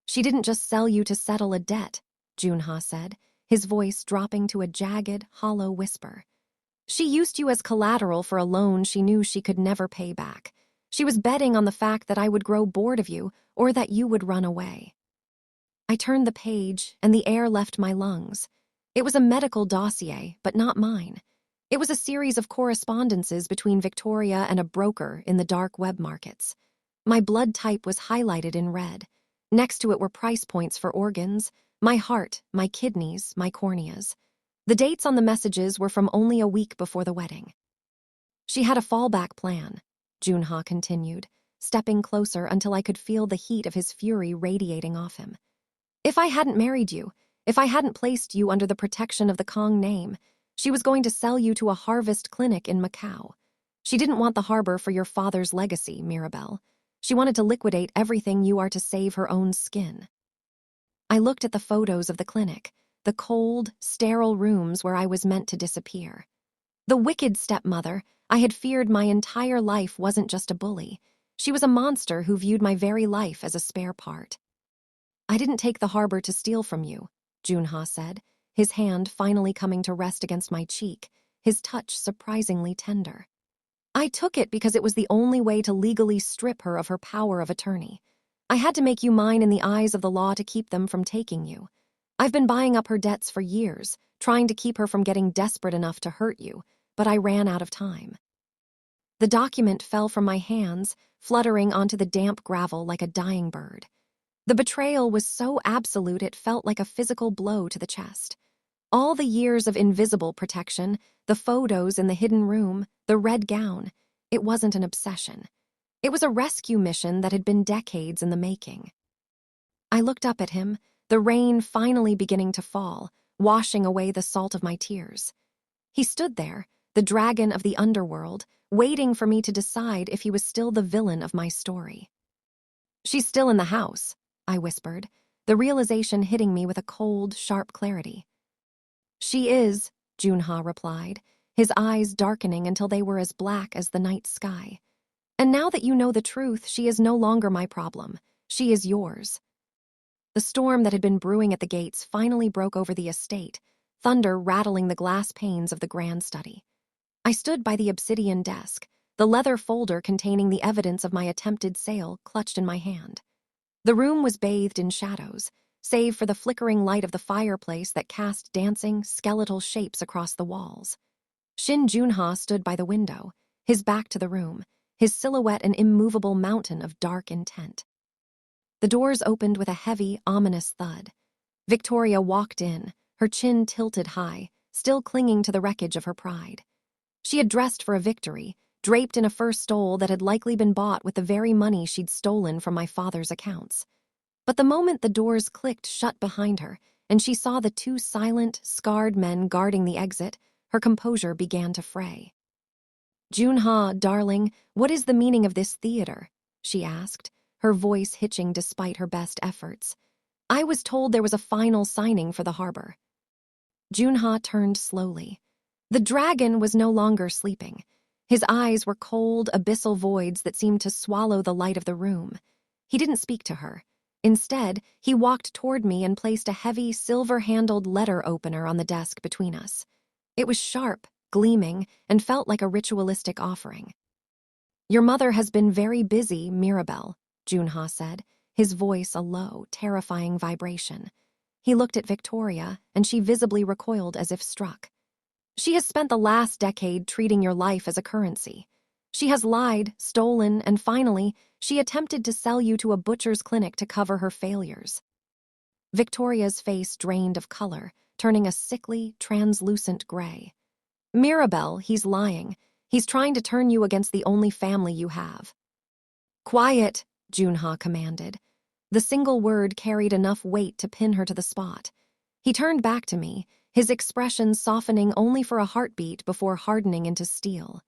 "She didn't just sell you to settle a debt," Joon-Ha said, his voice dropping to a jagged, hollow whisper. "She used you as collateral for a loan she knew she could never pay back. She was betting on the fact that I would grow bored of you or that you would run away." I turned the page, and the air left my lungs. It was a medical dossier, but not mine. It was a series of correspondences between Victoria and a broker in the dark web markets. My blood type was highlighted in red. Next to it were price points for organs, my heart, my kidneys, my corneas. The dates on the messages were from only a week before the wedding. "She had a fallback plan," Joon-Ha continued, stepping closer until I could feel the heat of his fury radiating off him. "If I hadn't married you, if I hadn't placed you under the protection of the Kong name, she was going to sell you to a harvest clinic in Macau. She didn't want the harbor for your father's legacy, Mirabel. She wanted to liquidate everything you are to save her own skin." I looked at the photos of the clinic, the cold, sterile rooms where I was meant to disappear. The wicked stepmother I had feared my entire life wasn't just a bully. She was a monster who viewed my very life as a spare part. "I didn't take the harbor to steal from you," Joon-Ha said, his hand finally coming to rest against my cheek, his touch surprisingly tender. "I took it because it was the only way to legally strip her of her power of attorney. I had to make you mine in the eyes of the law to keep them from taking you. I've been buying up her debts for years, trying to keep her from getting desperate enough to hurt you, but I ran out of time." The document fell from my hands, fluttering onto the damp gravel like a dying bird. The betrayal was so absolute it felt like a physical blow to the chest. All the years of invisible protection, the photos in the hidden room, the red gown, it wasn't an obsession. It was a rescue mission that had been decades in the making. I looked up at him, the rain finally beginning to fall, washing away the salt of my tears. He stood there, the dragon of the underworld, waiting for me to decide if he was still the villain of my story. "She's still in the house," I whispered, the realization hitting me with a cold, sharp clarity. "She is," Joon-Ha replied, his eyes darkening until they were as black as the night sky. "And now that you know the truth, she is no longer my problem. She is yours." The storm that had been brewing at the gates finally broke over the estate, thunder rattling the glass panes of the grand study. I stood by the obsidian desk, the leather folder containing the evidence of my attempted sale clutched in my hand. The room was bathed in shadows, save for the flickering light of the fireplace that cast dancing, skeletal shapes across the walls. Shin Joon-Ha stood by the window, his back to the room, his silhouette an immovable mountain of dark intent. The doors opened with a heavy, ominous thud. Victoria walked in, her chin tilted high, still clinging to the wreckage of her pride. She had dressed for a victory, draped in a fur stole that had likely been bought with the very money she'd stolen from my father's accounts. But the moment the doors clicked shut behind her, and she saw the two silent, scarred men guarding the exit, her composure began to fray. "Joon-Ha, darling, what is the meaning of this theater?" she asked, her voice hitching despite her best efforts. "I was told there was a final signing for the harbor." Joon-Ha turned slowly. The dragon was no longer sleeping. His eyes were cold, abyssal voids that seemed to swallow the light of the room. He didn't speak to her. Instead, he walked toward me and placed a heavy, silver-handled letter opener on the desk between us. It was sharp, gleaming, and felt like a ritualistic offering. "Your mother has been very busy, Mirabel," Joon-Ha said, his voice a low, terrifying vibration. He looked at Victoria, and she visibly recoiled as if struck. "She has spent the last decade treating your life as a currency. She has lied, stolen, and finally, she attempted to sell you to a butcher's clinic to cover her failures." Victoria's face drained of color, turning a sickly, translucent gray. "Mirabel, he's lying. He's trying to turn you against the only family you have." "Quiet," Joon-Ha commanded. The single word carried enough weight to pin her to the spot. He turned back to me, his expression softening only for a heartbeat before hardening into steel.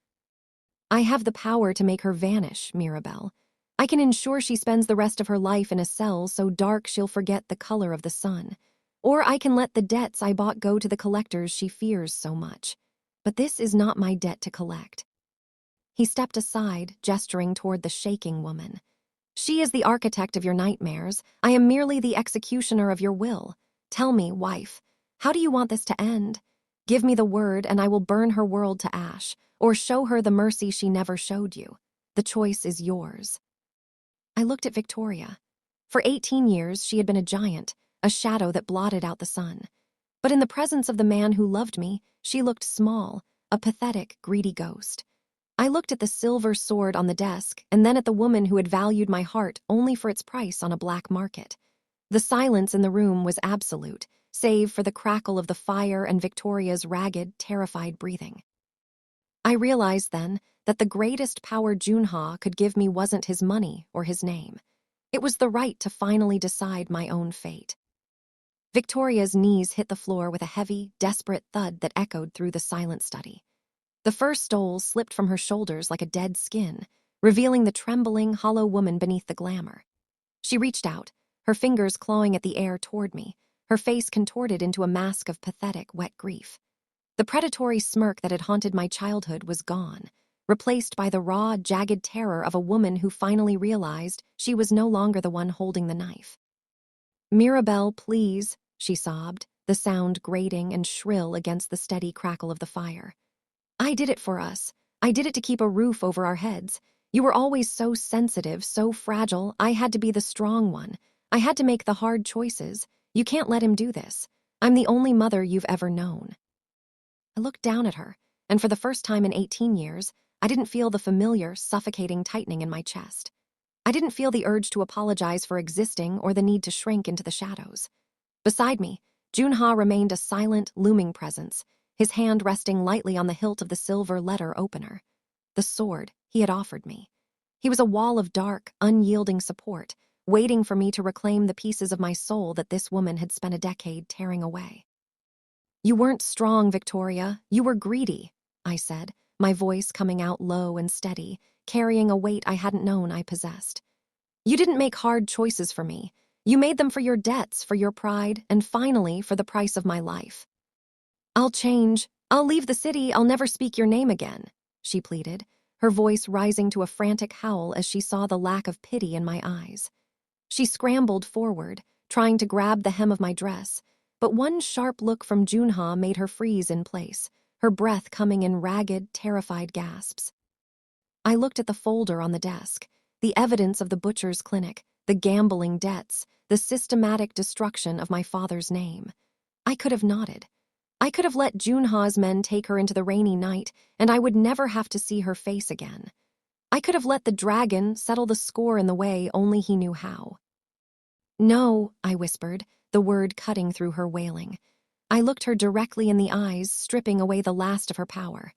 "I have the power to make her vanish, Mirabel. I can ensure she spends the rest of her life in a cell so dark she'll forget the color of the sun. Or I can let the debts I bought go to the collectors she fears so much. But this is not my debt to collect." He stepped aside, gesturing toward the shaking woman. "She is the architect of your nightmares. I am merely the executioner of your will. Tell me, wife, how do you want this to end? Give me the word and I will burn her world to ash, or show her the mercy she never showed you. The choice is yours." I looked at Victoria. For 18 years, she had been a giant, a shadow that blotted out the sun. But in the presence of the man who loved me, she looked small, a pathetic, greedy ghost. I looked at the silver sword on the desk and then at the woman who had valued my heart only for its price on a black market. The silence in the room was absolute, save for the crackle of the fire and Victoria's ragged, terrified breathing. I realized then that the greatest power Joon-Ha could give me wasn't his money or his name. It was the right to finally decide my own fate. Victoria's knees hit the floor with a heavy, desperate thud that echoed through the silent study. The fur stole slipped from her shoulders like a dead skin, revealing the trembling, hollow woman beneath the glamour. She reached out, her fingers clawing at the air toward me, her face contorted into a mask of pathetic, wet grief. The predatory smirk that had haunted my childhood was gone, replaced by the raw, jagged terror of a woman who finally realized she was no longer the one holding the knife. "Mirabel, please," she sobbed, the sound grating and shrill against the steady crackle of the fire. "I did it for us. I did it to keep a roof over our heads. You were always so sensitive, so fragile. I had to be the strong one. I had to make the hard choices. You can't let him do this. I'm the only mother you've ever known." I looked down at her, and for the first time in 18 years, I didn't feel the familiar, suffocating tightening in my chest. I didn't feel the urge to apologize for existing or the need to shrink into the shadows. Beside me, Joon-Ha remained a silent, looming presence, his hand resting lightly on the hilt of the silver letter opener. The sword he had offered me. He was a wall of dark, unyielding support, waiting for me to reclaim the pieces of my soul that this woman had spent a decade tearing away. "You weren't strong, Victoria. You were greedy," I said, my voice coming out low and steady, carrying a weight I hadn't known I possessed. "You didn't make hard choices for me. You made them for your debts, for your pride, and finally for the price of my life." "I'll change. I'll leave the city. I'll never speak your name again," she pleaded, her voice rising to a frantic howl as she saw the lack of pity in my eyes. She scrambled forward, trying to grab the hem of my dress, but one sharp look from Joon-Ha made her freeze in place, her breath coming in ragged, terrified gasps. I looked at the folder on the desk, the evidence of the butcher's clinic, the gambling debts, the systematic destruction of my father's name. I could have nodded. I could have let Joon-Ha's men take her into the rainy night, and I would never have to see her face again. I could have let the dragon settle the score in the way only he knew how. "No," I whispered, the word cutting through her wailing. I looked her directly in the eyes, stripping away the last of her power.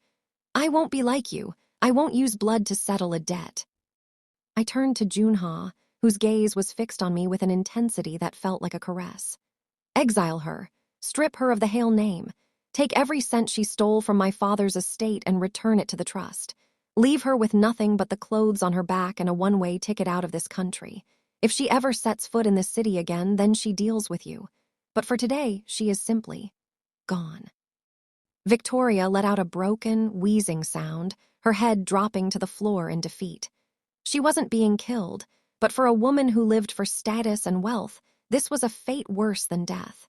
"I won't be like you. I won't use blood to settle a debt." I turned to Joon-Ha, whose gaze was fixed on me with an intensity that felt like a caress. Exile her, strip her of the Hale name, take every cent she stole from my father's estate and return it to the trust. Leave her with nothing but the clothes on her back and a one-way ticket out of this country. If she ever sets foot in this city again, then she deals with you. But for today, she is simply gone. Victoria let out a broken, wheezing sound, her head dropping to the floor in defeat. She wasn't being killed, but for a woman who lived for status and wealth, this was a fate worse than death.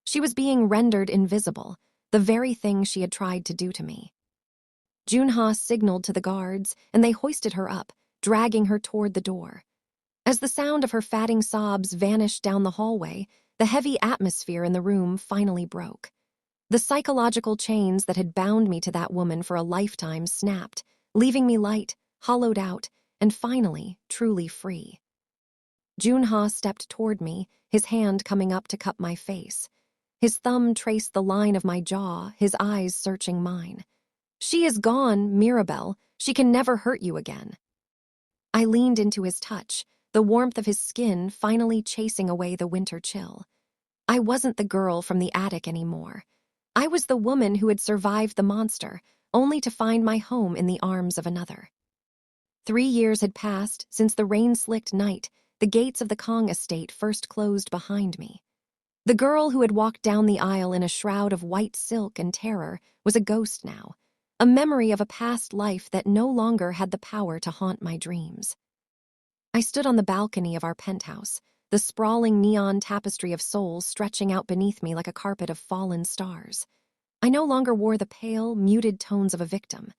She was being rendered invisible, the very thing she had tried to do to me. Joon-Ha signaled to the guards, and they hoisted her up, dragging her toward the door. As the sound of her fatting sobs vanished down the hallway, the heavy atmosphere in the room finally broke. The psychological chains that had bound me to that woman for a lifetime snapped, leaving me light, hollowed out, and finally, truly free. Joon-Ha stepped toward me, his hand coming up to cup my face. His thumb traced the line of my jaw, his eyes searching mine. "She is gone, Mirabel. She can never hurt you again." I leaned into his touch, the warmth of his skin finally chasing away the winter chill. I wasn't the girl from the attic anymore. I was the woman who had survived the monster, only to find my home in the arms of another. 3 years had passed since the rain-slicked night the gates of the Kong estate first closed behind me. The girl who had walked down the aisle in a shroud of white silk and terror was a ghost now, a memory of a past life that no longer had the power to haunt my dreams. I stood on the balcony of our penthouse, the sprawling neon tapestry of souls stretching out beneath me like a carpet of fallen stars. I no longer wore the pale, muted tones of a victim.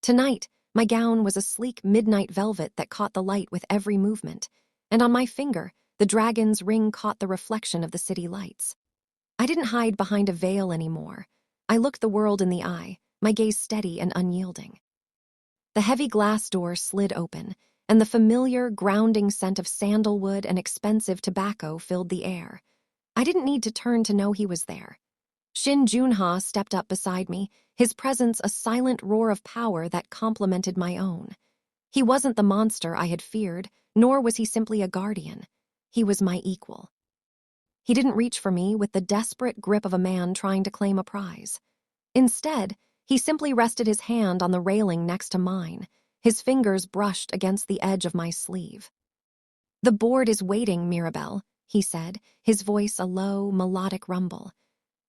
Tonight, my gown was a sleek midnight velvet that caught the light with every movement, and on my finger, the dragon's ring caught the reflection of the city lights. I didn't hide behind a veil anymore. I looked the world in the eye, my gaze steady and unyielding. The heavy glass door slid open, and the familiar, grounding scent of sandalwood and expensive tobacco filled the air. I didn't need to turn to know he was there. Shin Joon-Ha stepped up beside me, his presence a silent roar of power that complemented my own. He wasn't the monster I had feared, nor was he simply a guardian. He was my equal. He didn't reach for me with the desperate grip of a man trying to claim a prize. Instead, he simply rested his hand on the railing next to mine, his fingers brushed against the edge of my sleeve. "The board is waiting, Mirabel," he said, his voice a low, melodic rumble.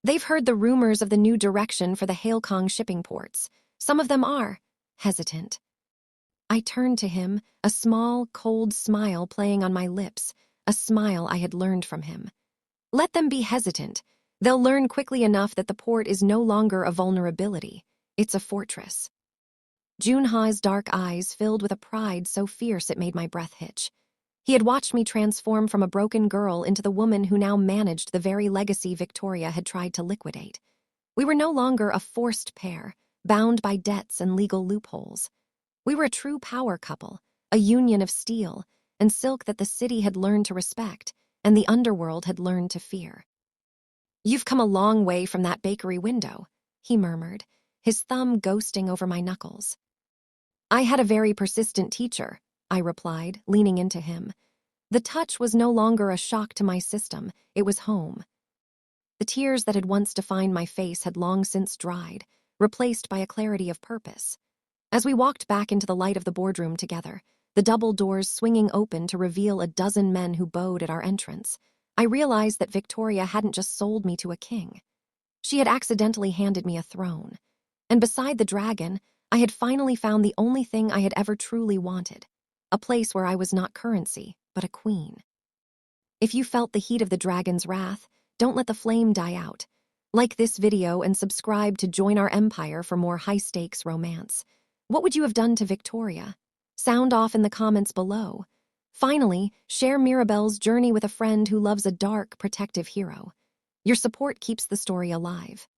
"They've heard the rumors of the new direction for the Hailkong shipping ports. Some of them are hesitant." I turned to him, a small, cold smile playing on my lips, a smile I had learned from him. "Let them be hesitant. They'll learn quickly enough that the port is no longer a vulnerability. It's a fortress." Joon-Ha's dark eyes filled with a pride so fierce it made my breath hitch. He had watched me transform from a broken girl into the woman who now managed the very legacy Victoria had tried to liquidate. We were no longer a forced pair, bound by debts and legal loopholes. We were a true power couple, a union of steel and silk that the city had learned to respect and the underworld had learned to fear. "You've come a long way from that bakery window," he murmured, his thumb ghosting over my knuckles. "I had a very persistent teacher," I replied, leaning into him. The touch was no longer a shock to my system, it was home. The tears that had once defined my face had long since dried, replaced by a clarity of purpose. As we walked back into the light of the boardroom together, the double doors swinging open to reveal a dozen men who bowed at our entrance, I realized that Victoria hadn't just sold me to a king. She had accidentally handed me a throne. And beside the dragon, I had finally found the only thing I had ever truly wanted, a place where I was not currency, but a queen. If you felt the heat of the dragon's wrath, don't let the flame die out. Like this video and subscribe to join our empire for more high-stakes romance. What would you have done to Victoria? Sound off in the comments below. Finally, share Mirabel's journey with a friend who loves a dark, protective hero. Your support keeps the story alive.